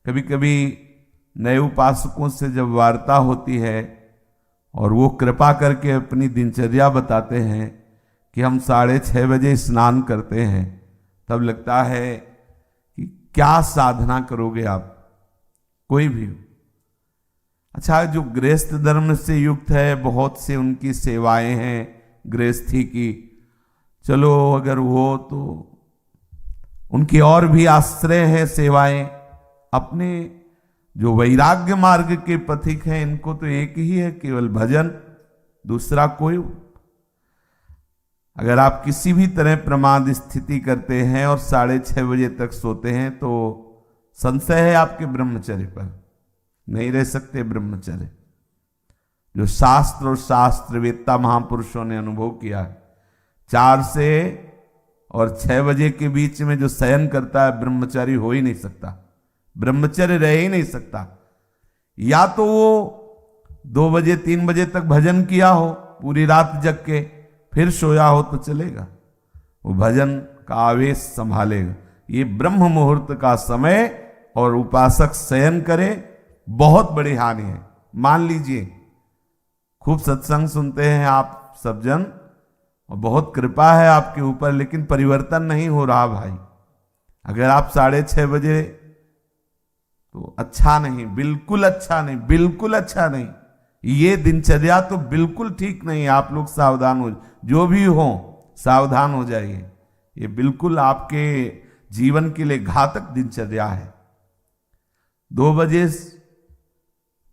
कभी कभी नए उपासकों से जब वार्ता होती है और वो कृपा करके अपनी दिनचर्या बताते हैं कि हम 6:30 बजे स्नान करते हैं, तब लगता है कि क्या साधना करोगे आप, कोई भी हो। अच्छा, जो गृहस्थ धर्म से युक्त है, बहुत से उनकी सेवाएं हैं गृहस्थी की, चलो अगर वो तो उनकी और भी आश्रय है सेवाएं। अपने जो वैराग्य मार्ग के पथिक हैं, इनको तो एक ही है, केवल भजन, दूसरा कोई। अगर आप किसी भी तरह प्रमाद स्थिति करते हैं और 6:30 बजे तक सोते हैं तो संशय है आपके ब्रह्मचर्य पर, नहीं रह सकते ब्रह्मचर्य। जो शास्त्र और शास्त्रवेत्ता महापुरुषों ने अनुभव किया है, 4 से और 6 बजे के बीच में जो शयन करता है, ब्रह्मचारी हो ही नहीं सकता, ब्रह्मचर्य रह ही नहीं सकता। या तो वो 2 बजे 3 बजे तक भजन किया हो, पूरी रात जग के फिर सोया हो तो चलेगा, वो भजन का आवेश संभालेगा। ये ब्रह्म मुहूर्त का समय और उपासक शयन करे, बहुत बड़ी हानि है। मान लीजिए खूब सत्संग सुनते हैं आप सब जन और बहुत कृपा है आपके ऊपर, लेकिन परिवर्तन नहीं हो रहा भाई। अगर आप 6:30 बजे, तो अच्छा नहीं, बिल्कुल अच्छा नहीं, बिल्कुल अच्छा नहीं। ये दिनचर्या तो बिल्कुल ठीक नहीं है। आप लोग सावधान हो, जो भी हो सावधान हो जाइए। ये बिल्कुल आपके जीवन के लिए घातक दिनचर्या है। 2 बजे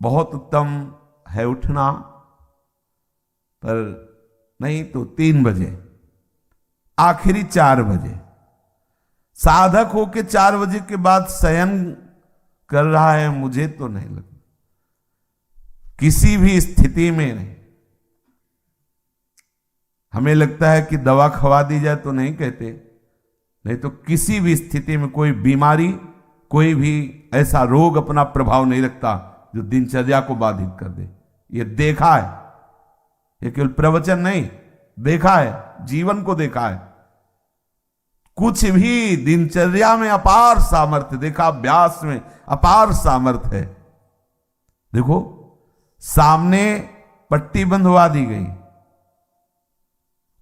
बहुत उत्तम है उठना, पर नहीं तो 3 बजे, आखिरी 4 बजे। साधक होके 4 बजे के बाद शयन कर रहा है, मुझे तो नहीं लगता, किसी भी स्थिति में नहीं। हमें लगता है कि दवा खवा दी जाए तो नहीं कहते, नहीं तो किसी भी स्थिति में कोई बीमारी, कोई भी ऐसा रोग अपना प्रभाव नहीं रखता जो दिनचर्या को बाधित कर दे। ये देखा है, ये केवल प्रवचन नहीं, देखा है, जीवन को देखा है। कुछ भी दिनचर्या में अपार सामर्थ्य देखा, अभ्यास में अपार सामर्थ्य है। देखो, सामने पट्टी बंधवा दी गई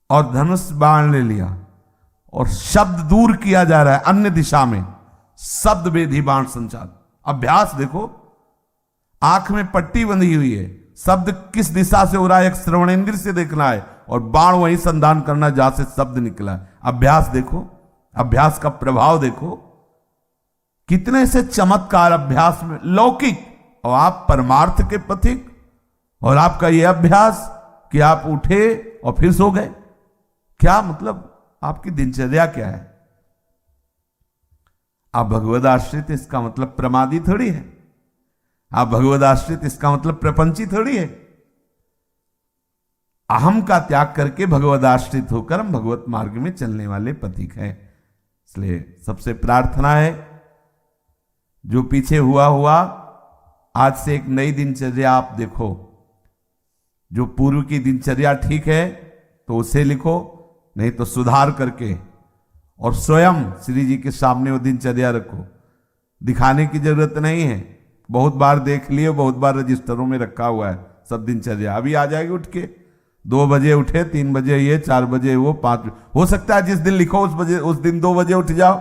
और धनुष बाण ले लिया और शब्द दूर किया जा रहा है अन्य दिशा में, शब्द वेधी बाण संचार। अभ्यास देखो, आंख में पट्टी बंधी हुई है, शब्द किस दिशा से हो रहा है, एक श्रवणेंद्र से देखना है और बाण वहीं संधान करना जहां से शब्द निकला है। अभ्यास देखो, अभ्यास का प्रभाव देखो, कितने से चमत्कार अभ्यास में लौकिक, और आप परमार्थ के पथिक, और आपका यह अभ्यास कि आप उठे और फिर सो गए। क्या मतलब, आपकी दिनचर्या क्या है? आप भगवद आश्रित, इसका मतलब प्रमादी थोड़ी है। आप भगवद आश्रित, इसका मतलब प्रपंची थोड़ी है। अहम का त्याग करके भगवद आश्रित होकर हम भगवत मार्ग में चलने वाले पथिक हैं। इसलिए सबसे प्रार्थना है, जो पीछे हुआ आज से एक नई दिनचर्या आप देखो। जो पूर्व की दिनचर्या ठीक है तो उसे लिखो, नहीं तो सुधार करके और स्वयं श्री जी के सामने वो दिनचर्या रखो। दिखाने की जरूरत नहीं है, बहुत बार देख लिए, बहुत बार रजिस्टरों में रखा हुआ है सब दिनचर्या। अभी आ जाएगी उठ के, 2 बजे उठे, 3 बजे ये, 4 बजे वो, 5 हो सकता है जिस दिन लिखो उस दिन 2 बजे उठ जाओ,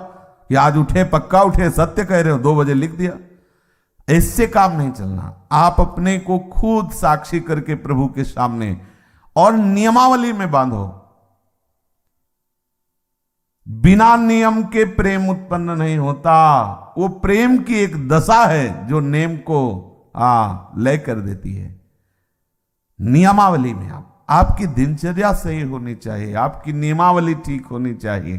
कि आज उठे, पक्का उठे, सत्य कह रहे हो, 2 बजे लिख दिया। इससे काम नहीं चलना। आप अपने को खुद साक्षी करके प्रभु के सामने और नियमावली में बांधो। बिना नियम के प्रेम उत्पन्न नहीं होता। वो प्रेम की एक दशा है जो नेम को लय कर देती है। नियमावली में आपकी दिनचर्या सही होनी चाहिए, आपकी नियमावली ठीक होनी चाहिए।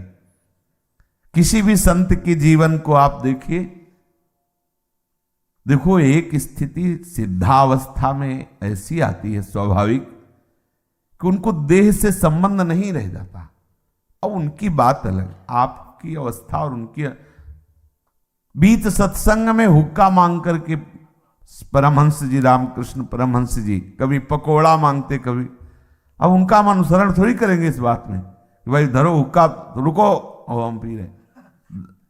किसी भी संत के जीवन को आप देखिए, देखो एक स्थिति सिद्धावस्था में ऐसी आती है स्वाभाविक कि उनको देह से संबंध नहीं रह जाता। अब उनकी बात अलग, आपकी अवस्था और उनकी बीच सत्संग में हुक्का मांग करके परमहंस जी, रामकृष्ण परमहंस जी कभी पकोड़ा मांगते, कभी, अब उनका हम अनुसरण थोड़ी करेंगे इस बात में कि भाई धरो हुक्का, रुको और हम पी रहे।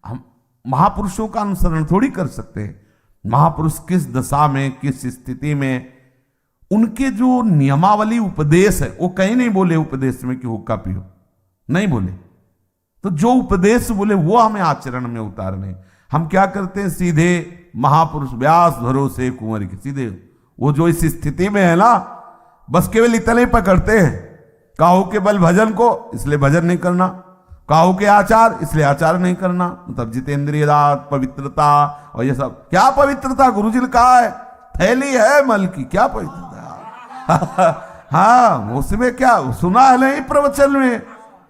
हम महापुरुषों का अनुसरण थोड़ी कर सकते हैं। महापुरुष किस दशा में, किस स्थिति में, उनके जो नियमावली उपदेश है वो कहीं नहीं बोले उपदेश में कि हुक्का पियो, नहीं बोले। तो जो उपदेश बोले वो हमें आचरण में उतारने। हम क्या करते हैं, सीधे महापुरुष व्यास भरोसे कुंवर के, सीधे वो जो इस स्थिति में है ना, बस केवल इतना ही पकड़ते हैं, काहू के बल भजन को, इसलिए भजन नहीं करना, काहू के आचार इसलिए आचार नहीं करना। मतलब जितेंद्रिय रात, पवित्रता और ये सब। क्या पवित्रता, गुरुजी ने कहा है थैली है मल की, क्या पवित्रता हाँ उसमें क्या सुना है नहीं प्रवचन में,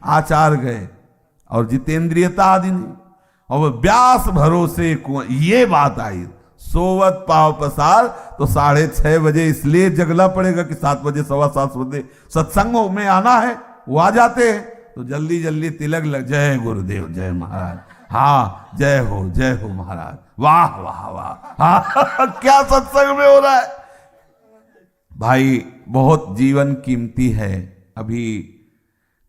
आचार गए और जितेंद्रियता आदि नहीं। और व्यास भरोसे ये बात आई, सोवत पाव पसार। तो 6:30 बजे इसलिए जगना पड़ेगा कि 7 बजे 7:15 बजे सत्संग में आना है, वो आ जाते हैं तो जल्दी जल्दी तिलक लग, जय गुरुदेव, जय महाराज, हाँ जय हो महाराज, वाह वाह वाह हाँ क्या सत्संग में हो रहा है भाई। बहुत जीवन कीमती है। अभी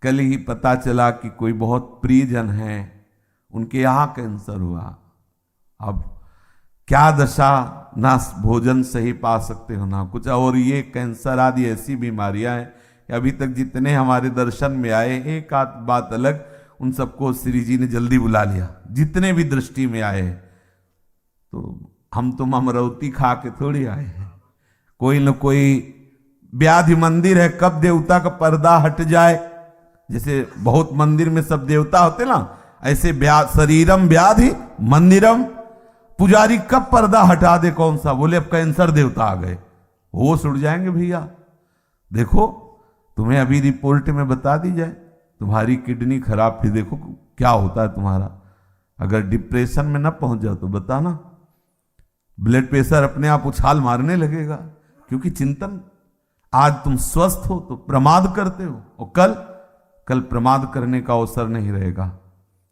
कल ही पता चला कि कोई बहुत प्रियजन है, उनके यहाँ कैंसर हुआ। अब क्या दशा, ना भोजन सही पा सकते हो ना कुछ, और ये कैंसर आदि ऐसी बीमारियां हैं कि अभी तक जितने हमारे दर्शन में आए, एक आध बात अलग, उन सबको श्री जी ने जल्दी बुला लिया, जितने भी दृष्टि में आए। तो हम तो अमरौती खा के थोड़ी आए हैं, कोई न कोई व्याधि मंदिर है, कब देवता का पर्दा हट जाए, जैसे बहुत मंदिर में सब देवता होते ना, ऐसे शरीरम व्याधि मंदिरम, पुजारी कब पर्दा हटा दे, कौन सा, बोले अब कैंसर देवता आ गए, होश उड़ जाएंगे भैया। देखो तुम्हें अभी रिपोर्ट में बता दी जाए तुम्हारी किडनी खराब थी, देखो क्या होता है तुम्हारा। अगर डिप्रेशन में ना पहुंच जाओ तो बताना, ब्लड प्रेशर अपने आप उछाल मारने लगेगा, क्योंकि चिंतन, आज तुम स्वस्थ हो तो प्रमाद करते हो, और कल प्रमाद करने का अवसर नहीं रहेगा,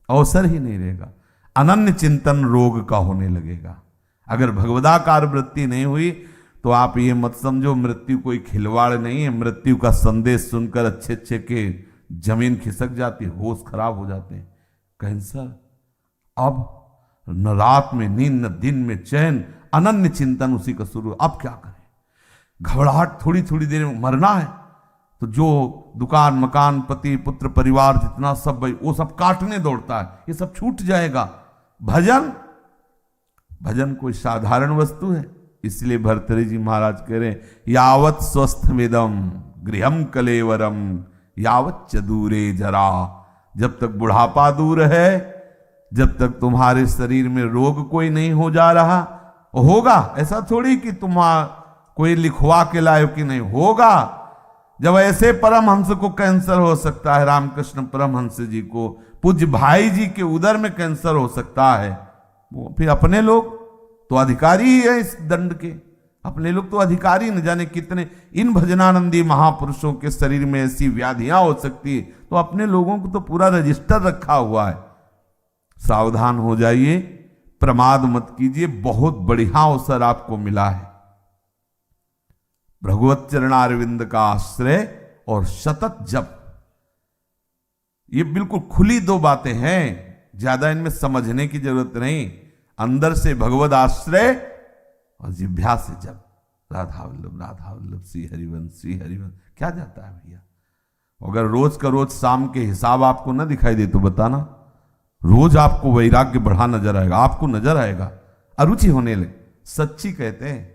अवसर ही नहीं रहेगा। अनन्य चिंतन रोग का होने लगेगा। अगर भगवदाकार वृत्ति नहीं हुई तो आप ये मत समझो मृत्यु कोई खिलवाड़ नहीं है। मृत्यु का संदेश सुनकर अच्छे के जमीन खिसक जाती है, होश खराब हो जाते हैं। कैंसर, अब न रात में नींद न दिन में चैन, अनन्य चिंतन उसी का शुरू। अब क्या करें, घबराहट, थोड़ी थोड़ी देर में मरना है तो जो दुकान मकान पति पुत्र परिवार जितना सब भाई वो सब काटने दौड़ता है, ये सब छूट जाएगा। भजन कोई साधारण वस्तु है। इसलिए भर्तृहरि जी महाराज कह रहे हैं, यावत स्वस्थ वेदम गृहम कलेवरम यावत च दूरे जरा। जब तक बुढ़ापा दूर है, जब तक तुम्हारे शरीर में रोग कोई नहीं हो जा रहा, होगा ऐसा थोड़ी कि तुम कोई लिखवा के लायो कि नहीं होगा। जब ऐसे परमहंस को कैंसर हो सकता है, रामकृष्ण परमहंस जी को, पूज्य भाई जी के उदर में कैंसर हो सकता है, वो फिर अपने लोग तो अधिकारी ही है इस दंड के, अपने लोग तो अधिकारी न जाने कितने। इन भजनानंदी महापुरुषों के शरीर में ऐसी व्याधियां हो सकती है, तो अपने लोगों को तो पूरा रजिस्टर रखा हुआ है। सावधान हो जाइए, प्रमाद मत कीजिए, बहुत बढ़िया अवसर आपको मिला है। भगवत चरणारविंद का आश्रय और सतत जप, ये बिल्कुल खुली दो बातें हैं, ज्यादा इनमें समझने की जरूरत नहीं। अंदर से भगवत आश्रय और जिह्वा से जप, राधा वल्लभ श्री हरिवंश श्री हरिवंश। क्या जाता है भैया, अगर रोज का रोज शाम के हिसाब आपको ना दिखाई दे तो बताना, रोज आपको वैराग्य बढ़ा नजर आएगा, आपको नजर आएगा, अरुचि होने लगे। सच्ची कहते हैं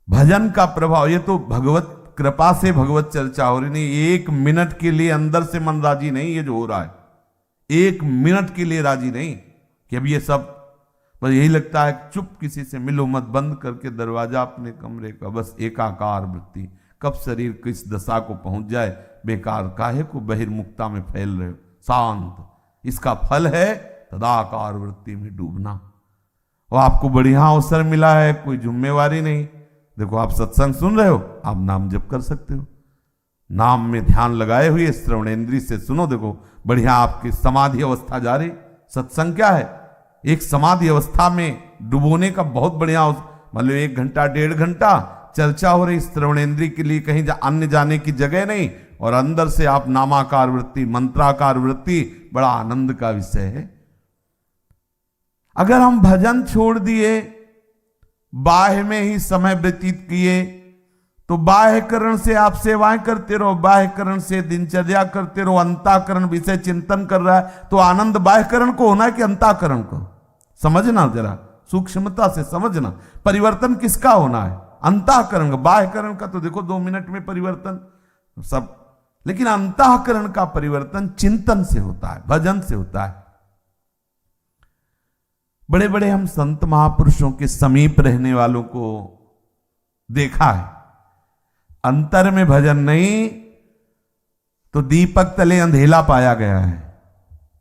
भजन का प्रभाव, ये तो भगवत कृपा से भगवत चर्चा हो रही नहीं। 1 मिनट के लिए अंदर से मन राजी नहीं, ये जो हो रहा है 1 मिनट के लिए राजी नहीं कि अब ये सब, बस यही लगता है चुप किसी से मिलो मत, बंद करके दरवाजा अपने कमरे का, बस एकाकार वृत्ति। कब शरीर किस दशा को पहुंच जाए, बेकार काहे को बहिर्मुखता में फैल रहे हो, शांत। इसका फल है तदाकार वृत्ति में डूबना। और आपको बढ़िया अवसर मिला है, कोई जिम्मेवारी नहीं। देखो आप सत्संग सुन रहे हो, आप नाम जप कर सकते हो, नाम में ध्यान लगाए हुए श्रवणेन्द्रिय से सुनो, देखो बढ़िया आपकी समाधि अवस्था जा रही। सत्संग क्या है, एक समाधि अवस्था में डुबोने का बहुत बढ़िया, मतलब 1 घंटा 1.5 घंटा चर्चा हो रही, श्रवणेन्द्रिय के लिए कहीं अन्य जाने की जगह नहीं, और अंदर से आप नामाकार वृत्ति, मंत्राकार वृत्ति, बड़ा आनंद का विषय है। अगर हम भजन छोड़ दिए बाह्य में ही समय व्यतीत किए तो बाह्यकरण से आप सेवाएं करते रहो, बाह्यकरण से दिनचर्या करते रहो, अंतःकरण विषय चिंतन कर रहा है तो आनंद बाह्यकरण को होना है कि अंतःकरण को? समझना, जरा सूक्ष्मता से समझना, परिवर्तन किसका होना है? अंतःकरण का। बाह्यकरण का तो देखो 2 मिनट में परिवर्तन सब, लेकिन अंतःकरण का परिवर्तन चिंतन से होता है, भजन से होता है। बड़े बड़े हम संत महापुरुषों के समीप रहने वालों को देखा है, अंतर में भजन नहीं तो दीपक तले अंधेला पाया गया है,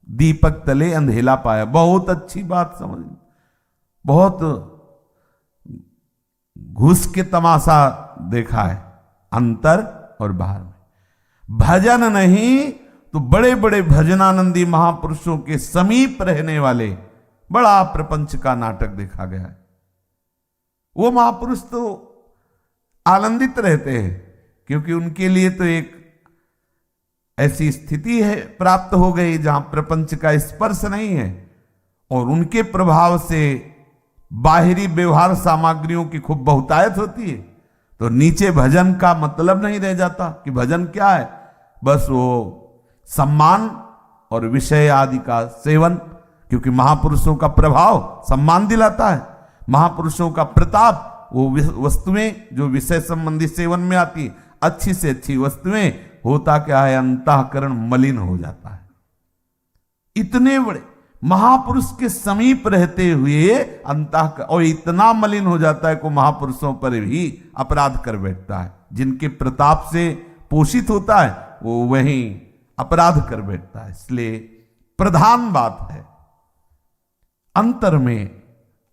दीपक तले अंधेला पाया। बहुत अच्छी बात समझ, बहुत घुस के तमाशा देखा है अंतर और बाहर में। भजन नहीं तो बड़े बड़े भजनानंदी महापुरुषों के समीप रहने वाले बड़ा प्रपंच का नाटक देखा गया है। वो महापुरुष तो आनंदित रहते हैं क्योंकि उनके लिए तो एक ऐसी स्थिति है प्राप्त हो गई जहां प्रपंच का स्पर्श नहीं है और उनके प्रभाव से बाहरी व्यवहार सामग्रियों की खूब बहुतायत होती है, तो नीचे भजन का मतलब नहीं रह जाता कि भजन क्या है, बस वो सम्मान और विषय आदि का सेवन। क्योंकि महापुरुषों का प्रभाव सम्मान दिलाता है, महापुरुषों का प्रताप वो वस्तुएं जो विषय संबंधी सेवन में आती, अच्छी से अच्छी वस्तुएं, होता क्या है, अंतःकरण मलिन हो जाता है। इतने बड़े महापुरुष के समीप रहते हुए अंतःकरण और इतना मलिन हो जाता है को महापुरुषों पर भी अपराध कर बैठता है। जिनके प्रताप से पोषित होता है वो वहीं अपराध कर बैठता है। इसलिए प्रधान बात है अंतर में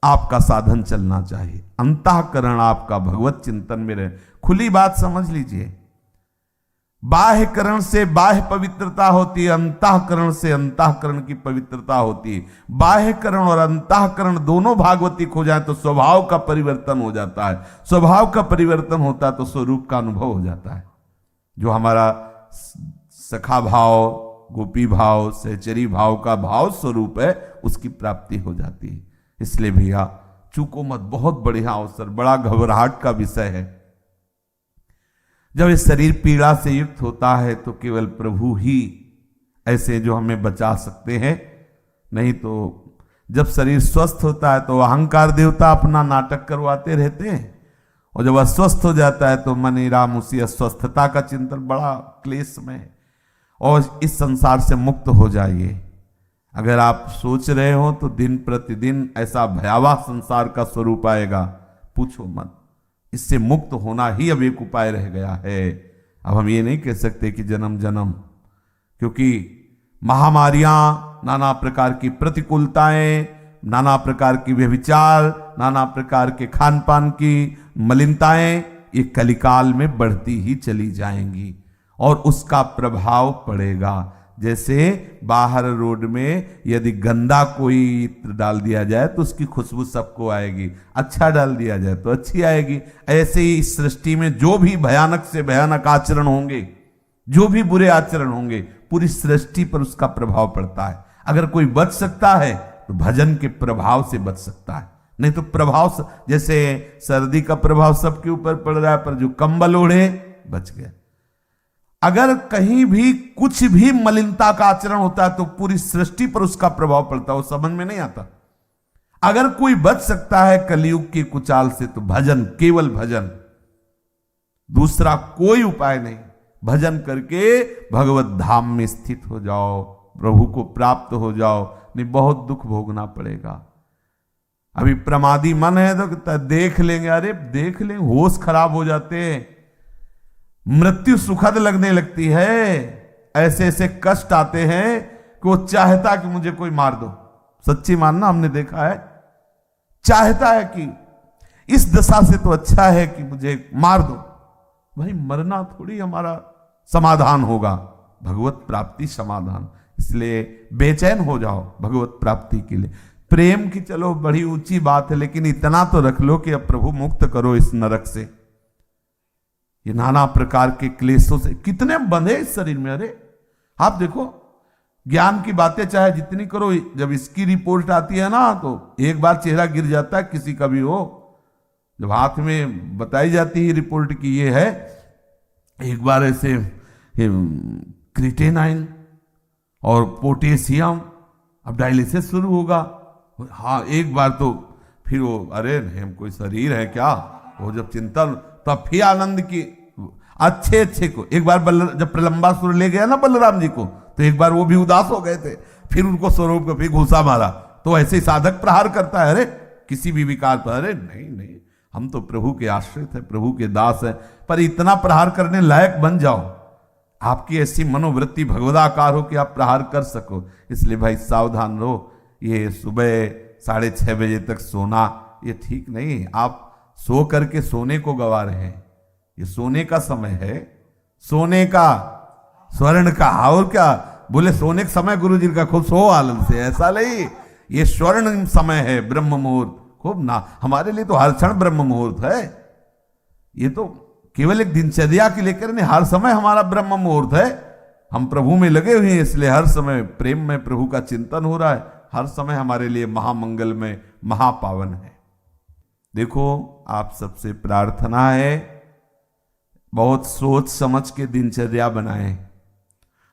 आपका साधन चलना चाहिए, अंतःकरण आपका भगवत चिंतन में रहे। खुली बात समझ लीजिए, बाह्यकरण से बाह्य पवित्रता होती है, अंतःकरण से अंतःकरण की पवित्रता होती है। बाह्यकरण और अंतःकरण दोनों भागवतिक हो जाए तो स्वभाव का परिवर्तन हो जाता है, स्वभाव का परिवर्तन होता है तो स्वरूप का अनुभव हो जाता है। जो हमारा सखा भाव, गोपी भाव, सहचरी भाव का भाव स्वरूप है उसकी प्राप्ति हो जाती है। इसलिए भैया चूको मत, बहुत बढ़िया अवसर, बड़ा घबराहट का विषय है। जब ये शरीर पीड़ा से युक्त होता है तो केवल प्रभु ही ऐसे जो हमें बचा सकते हैं, नहीं तो जब शरीर स्वस्थ होता है तो अहंकार देवता अपना नाटक करवाते रहते हैं और जब अस्वस्थ हो जाता है तो मनी राम उसी अस्वस्थता का चिंतन, बड़ा क्लेश में है। और इस संसार से मुक्त हो जाइए। अगर आप सोच रहे हो तो दिन प्रतिदिन ऐसा भयावह संसार का स्वरूप आएगा, पूछो मत। इससे मुक्त होना ही अब एक उपाय रह गया है। अब हम ये नहीं कह सकते कि जन्म जन्म, क्योंकि महामारियां, नाना प्रकार की प्रतिकूलताएं, नाना प्रकार की व्यभिचार, नाना प्रकार के खान पान की मलिनताएं ये कलिकाल में बढ़ती ही चली जाएंगी और उसका प्रभाव पड़ेगा। जैसे बाहर रोड में यदि गंदा कोई इत्र डाल दिया जाए तो उसकी खुशबू सबको आएगी, अच्छा डाल दिया जाए तो अच्छी आएगी। ऐसे ही इस सृष्टि में जो भी भयानक से भयानक आचरण होंगे, जो भी बुरे आचरण होंगे, पूरी सृष्टि पर उसका प्रभाव पड़ता है। अगर कोई बच सकता है तो भजन के प्रभाव से बच सकता है, नहीं तो प्रभाव, जैसे सर्दी का प्रभाव सबके ऊपर पड़ रहा है पर जो कंबल ओढ़े बच गया। अगर कहीं भी कुछ भी मलिनता का आचरण होता है तो पूरी सृष्टि पर उसका प्रभाव पड़ता है, वो समझ में नहीं आता। अगर कोई बच सकता है कलयुग की कुचाल से तो भजन, केवल भजन, दूसरा कोई उपाय नहीं। भजन करके भगवत धाम में स्थित हो जाओ, प्रभु को प्राप्त हो जाओ, नहीं बहुत दुख भोगना पड़ेगा। अभी प्रमादी मन है तो देख लेंगे, अरे देख लेंगे, होश खराब हो जाते हैं, मृत्यु सुखद लगने लगती है, ऐसे ऐसे कष्ट आते हैं कि वो चाहता कि मुझे कोई मार दो। सच्ची मानना, हमने देखा है, चाहता है कि इस दशा से तो अच्छा है कि मुझे मार दो। भाई मरना थोड़ी हमारा समाधान होगा, भगवत प्राप्ति समाधान। इसलिए बेचैन हो जाओ भगवत प्राप्ति के लिए। प्रेम की चलो बड़ी ऊंची बात है, लेकिन इतना तो रख लो कि अब प्रभु मुक्त करो इस नरक से, ये नाना प्रकार के क्लेशों से। कितने बंधे इस शरीर में। अरे आप देखो, ज्ञान की बातें चाहे जितनी करो, जब इसकी रिपोर्ट आती है ना तो एक बार चेहरा गिर जाता है किसी का भी हो, जब हाथ में बताई जाती है रिपोर्ट की ये है, एक बार ऐसे क्रिएटिनिन और पोटेशियम, अब डायलिसिस शुरू होगा। हाँ, एक बार तो फिर वो, अरे हम कोई शरीर है क्या, वो जब चिंतन, तब फिर आनंद की अच्छे अच्छे को। एक बार जब प्रलंबासुर ले गया ना बलराम जी को, तो एक बार वो भी उदास हो गए थे, फिर उनको स्वरूप को फिर घूसा मारा। तो ऐसे साधक प्रहार करता है, अरे किसी भी विकार पर, अरे नहीं नहीं, हम तो प्रभु के आश्रित है, प्रभु के दास है, पर इतना प्रहार करने लायक बन जाओ, आपकी ऐसी मनोवृत्ति भगवदाकार हो कि आप प्रहार कर सको। इसलिए भाई सावधान रहो। ये सुबह 6:30 बजे तक सोना ये ठीक नहीं। आप सो करके सोने को गवा रहे हैं। ये सोने का समय है, सोने का, स्वर्ण का। और क्या बोले, सोने का समय गुरु जी का, खूब सो आनंद से, ऐसा नहीं। ये स्वर्ण समय है, ब्रह्म मुहूर्त, खूब ना। हमारे लिए तो हर क्षण ब्रह्म मुहूर्त है। ये तो केवल एक दिनचर्या की लेकर नहीं, हर समय हमारा ब्रह्म मुहूर्त है। हम प्रभु में लगे हुए हैं, इसलिए हर समय प्रेम में प्रभु का चिंतन हो रहा है। हर समय हमारे लिए महामंगल में, महापावन है। देखो, आप सबसे प्रार्थना है, बहुत सोच समझ के दिनचर्या बनाएं,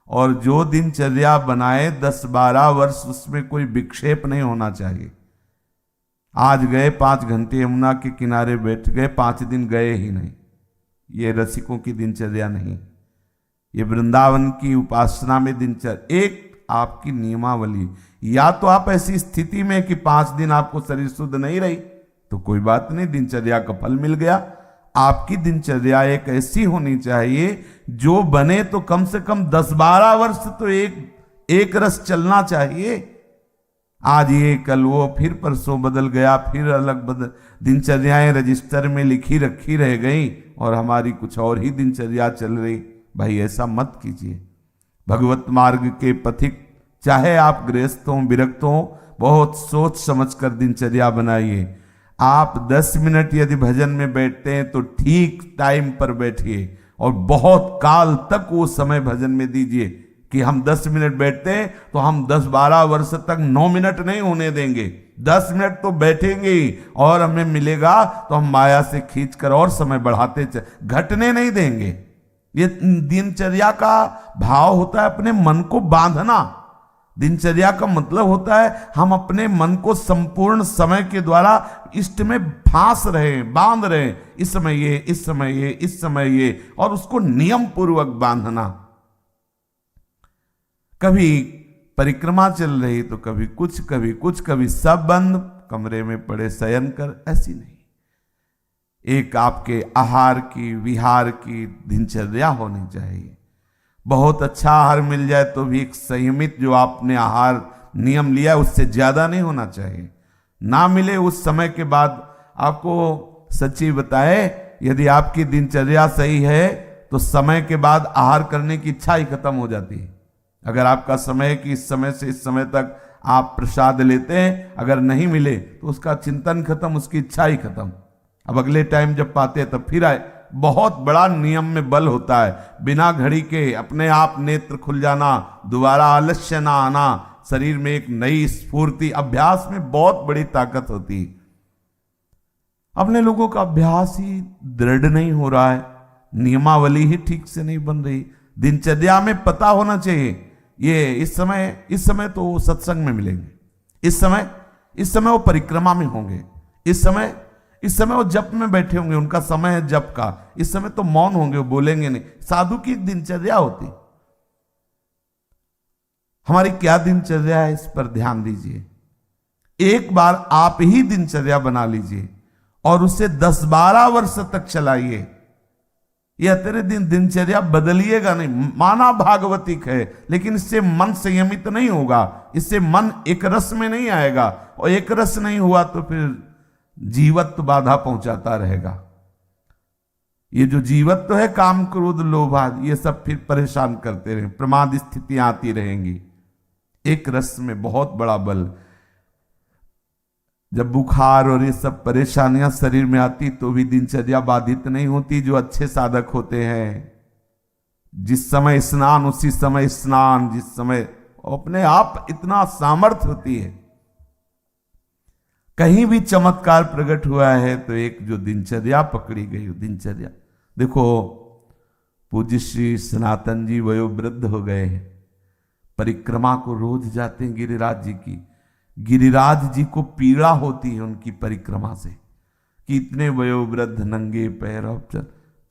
और जो दिनचर्या बनाए 10-12 वर्ष उसमें कोई विक्षेप नहीं होना चाहिए। आज गए 5 घंटे यमुना के किनारे बैठ गए, 5 दिन गए ही नहीं, ये रसिकों की दिनचर्या नहीं। ये वृंदावन की उपासना में दिनचर्या एक आपकी नियमावली। या तो आप ऐसी स्थिति में कि 5 दिन आपको शरीर शुद्ध नहीं रही, तो कोई बात नहीं, दिनचर्या का फल मिल गया। आपकी दिनचर्या एक ऐसी होनी चाहिए जो बने तो कम से कम 10-12 वर्ष तो एक रस चलना चाहिए। आज ये, कल वो, फिर परसों बदल गया, फिर अलग बदल दिनचर्याएं रजिस्टर में लिखी रखी रह गई और हमारी कुछ और ही दिनचर्या चल रही। भाई ऐसा मत कीजिए। भगवत मार्ग के पथिक, चाहे आप गृहस्थ हों, विरक्त हों, बहुत सोच समझ कर दिनचर्या बनाइए। आप 10 मिनट यदि भजन में बैठते हैं तो ठीक टाइम पर बैठिए, और बहुत काल तक वो समय भजन में दीजिए। कि हम 10 मिनट बैठते हैं तो हम 10-12 वर्ष तक 9 मिनट नहीं होने देंगे, 10 मिनट तो बैठेंगे ही, और हमें मिलेगा तो हम माया से खींच कर और समय बढ़ाते घटने नहीं देंगे। ये दिनचर्या का भाव होता है अपने मन को बांधना। दिनचर्या का मतलब होता है हम अपने मन को संपूर्ण समय के द्वारा इष्ट में फांस रहे, बांध रहे, इस समय ये, इस समय ये, इस समय ये, और उसको नियम पूर्वक बांधना। कभी परिक्रमा चल रही तो कभी कुछ, कभी कुछ, कभी सब बंद, कमरे में पड़े शयन कर, ऐसी नहीं। एक आपके आहार की, विहार की दिनचर्या होनी चाहिए। बहुत अच्छा आहार मिल जाए तो भी एक संयमित, जो आपने आहार नियम लिया उससे ज्यादा नहीं होना चाहिए। ना मिले उस समय के बाद, आपको सच्ची बताए, यदि आपकी दिनचर्या सही है तो समय के बाद आहार करने की इच्छा ही खत्म हो जाती है। अगर आपका समय कि इस समय से इस समय तक आप प्रसाद लेते हैं, अगर नहीं मिले तो उसका चिंतन खत्म, उसकी इच्छा ही खत्म। अब अगले टाइम जब पाते हैं तब फिर आए। बहुत बड़ा नियम में बल होता है। बिना घड़ी के अपने आप नेत्र खुल जाना, दोबारा आलस्य ना आना, शरीर में एक नई स्फूर्ति, अभ्यास में बहुत बड़ी ताकत होती है। अपने लोगों का अभ्यास ही दृढ़ नहीं हो रहा है, नियमावली ही ठीक से नहीं बन रही। दिनचर्या में पता होना चाहिए, ये इस समय तो वो सत्संग में मिलेंगे, इस समय वो परिक्रमा में होंगे, इस समय वो जप में बैठे होंगे, उनका समय है जप का, इस समय तो मौन होंगे, वो बोलेंगे नहीं। साधु की दिनचर्या होती। हमारी क्या दिनचर्या है, इस पर ध्यान दीजिए। एक बार आप ही दिनचर्या बना लीजिए और उसे 10-12 वर्ष तक चलाइए। यह तेरे दिनचर्या बदलिएगा नहीं। माना भागवतिक है, लेकिन इससे मन संयमित नहीं होगा, इससे मन एक रस में नहीं आएगा, और एक रस नहीं हुआ तो फिर जीवत्व बाधा पहुंचाता रहेगा। ये जो जीवत्व है, काम क्रोध लोभ आदि, ये सब फिर परेशान करते रहे, प्रमाद स्थितियां आती रहेंगी। एक रस में बहुत बड़ा बल। जब बुखार और ये सब परेशानियां शरीर में आती तो भी दिनचर्या बाधित नहीं होती। जो अच्छे साधक होते हैं, जिस समय स्नान उसी समय स्नान, जिस समय अपने आप इतना सामर्थ्य होती है। कहीं भी चमत्कार प्रकट हुआ है तो एक जो दिनचर्या पकड़ी गई, दिनचर्या देखो। पूज्य श्री सनातन जी वयोवृद्ध हो गए हैं, परिक्रमा को रोज जाते हैं गिरिराज जी की। गिरिराज जी को पीड़ा होती है उनकी परिक्रमा से कि इतने वयोवृद्ध नंगे पैर।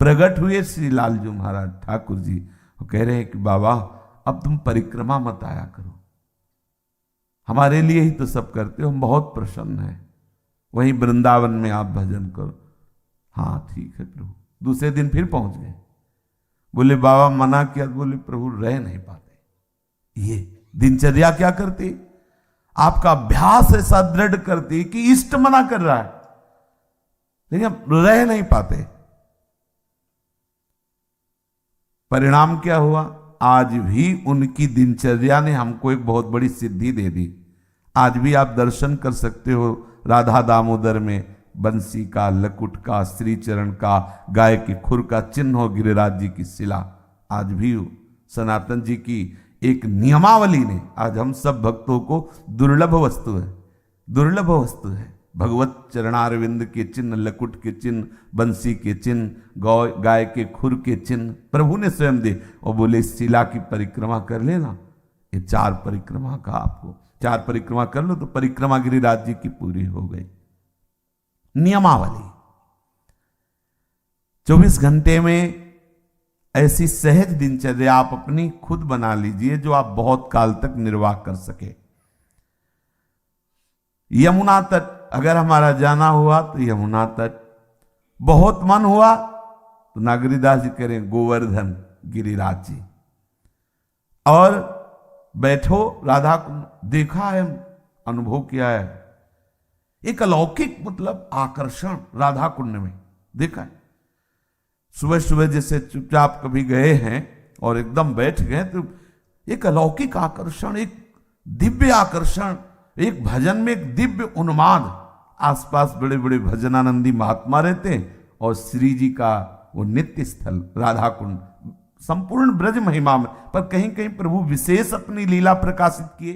प्रकट हुए श्री लालजू महाराज ठाकुर जी, वो कह रहे हैं कि बाबा अब तुम परिक्रमा मत आया करो, हमारे लिए ही तो सब करते हो, हम बहुत प्रसन्न हैं, वहीं वृंदावन में आप भजन करो। हाँ ठीक है प्रभु। दूसरे दिन फिर पहुंच गए, बोले बाबा मना किया, बोले प्रभु रह नहीं पाते। ये दिनचर्या क्या करती, आपका अभ्यास ऐसा दृढ़ करती कि इष्ट मना कर रहा है लेकिन रह नहीं पाते। परिणाम क्या हुआ, आज भी उनकी दिनचर्या ने हमको एक बहुत बड़ी सिद्धि दे दी। आज भी आप दर्शन कर सकते हो राधा दामोदर में बंसी का, लकुट का, श्री चरण का, गाय के खुर का चिन्ह हो, गिरिराज जी की शिला आज भी हो। सनातन जी की एक नियमावली ने आज हम सब भक्तों को दुर्लभ वस्तु है, दुर्लभ वस्तु है। भगवत चरणारविंद के चिन्ह, लकुट के चिन्ह, बंसी के चिन्ह, गाय के खुर के चिन्ह प्रभु ने स्वयं दे और बोले शिला की परिक्रमा कर लेना। ये 4 परिक्रमा का आपको 4 परिक्रमा कर लो तो परिक्रमा गिरिराज जी की पूरी हो गई। नियमावली 24 घंटे में ऐसी सहज दिनचर्या आप अपनी खुद बना लीजिए जो आप बहुत काल तक निर्वाह कर सके। यमुना तट अगर हमारा जाना हुआ तो यमुना तट, बहुत मन हुआ तो नागरीदास जी करें गोवर्धन गिरिराज जी, और बैठो राधा कुंड, देखा है, अनुभव किया है, एक अलौकिक मतलब आकर्षण राधा कुंड में देखा है। सुबह सुबह जैसे चुपचाप कभी गए हैं और एकदम बैठ गए तो एक अलौकिक आकर्षण, एक दिव्य आकर्षण, एक भजन में एक दिव्य उन्माद। आसपास बड़े बड़े भजनानंदी महात्मा रहते हैं और श्री जी का वो नित्य स्थल राधा कुंड संपूर्ण ब्रज महिमा में, पर कहीं कहीं प्रभु विशेष अपनी लीला प्रकाशित किए।